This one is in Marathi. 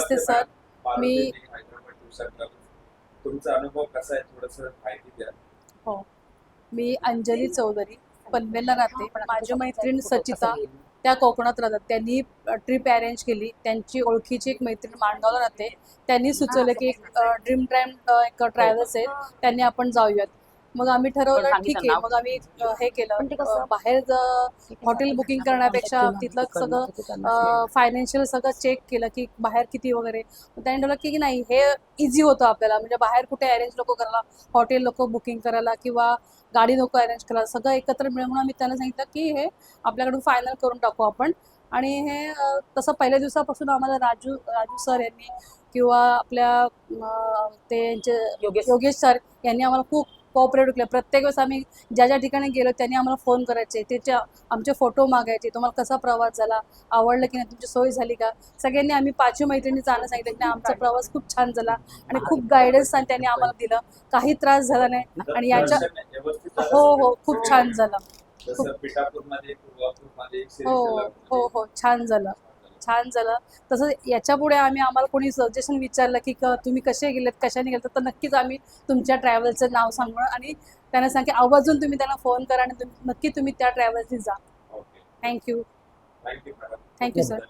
Namaste sir. Me Hyderabad tours and travels. तुमचा अनुभव कसा आहे थोडंसं माहिती द्या. हो, मी अंजली चौधरी पनवेलला राहते. माझी मैत्रीण सचिता त्या कोकणात राहतात. त्यांनी ट्रिप अरेंज केली. त्यांची ओळखीची एक मैत्रीण माणगावला राहते. त्यांनी सुचवलं की एक ड्रीम टाइम एक ट्रॅव्हल्स आहे, त्यांनी आपण जाऊयात. मग आम्ही ठरवलं ठीक आहे. मग आम्ही हे केलं, बाहेर हॉटेल बुकिंग करण्यापेक्षा तिथलं सगळं फायनान्शियल सगळं चेक केलं की बाहेर किती वगैरे. त्यांनी ठरवलं की नाही, हे इझी होतं आपल्याला. म्हणजे बाहेर कुठे अरेंज नको करायला, हॉटेल नको बुकिंग करायला किंवा गाडी नको अरेंज करायला, सगळं एकत्र मिळून आम्ही त्यांना सांगितलं की हे आपल्याकडून फायनल करून टाकू आपण. आणि हे तसं पहिल्या दिवसापासून आम्हाला राजू राजू सर यांनी किंवा आपल्या ते योगेश सर यांनी आम्हाला खूप कोऑपरेट केलं. प्रत्येक वेळेस आम्ही ज्या ज्या ठिकाणी गेलो त्यांनी आम्हाला फोन करायचे, त्याच्या आमचे फोटो मागायचे, तुम्हाला कसा प्रवास झाला, आवडलं की नाही, तुमची सोय झाली का. सगळ्यांनी आम्ही 5 मैत्रिणी जाणं सांगितलं की आमचा प्रवास खूप छान झाला आणि खूप गायडन्स त्यांनी आम्हाला दिलं, काही त्रास झाला नाही. आणि याच्या हो खूप छान झालं. जसं पिठापूरमध्ये तुळजापूरमध्ये हो हो हो छान झालं, छान झालं. तसं याच्यापुढे आम्हाला कोणी सजेशन विचारलं की तुम्ही कसे गेलेत, कशाने गेलेत, तर नक्कीच आम्ही तुमच्या ट्रॅव्हलचं नाव सांगू आणि त्यांना सांगा आवर्जून तुम्ही त्यांना फोन करा आणि नक्की तुम्ही त्या ट्रॅव्हल्सनी जा. Thank you. Thank you madam. Thank you sir.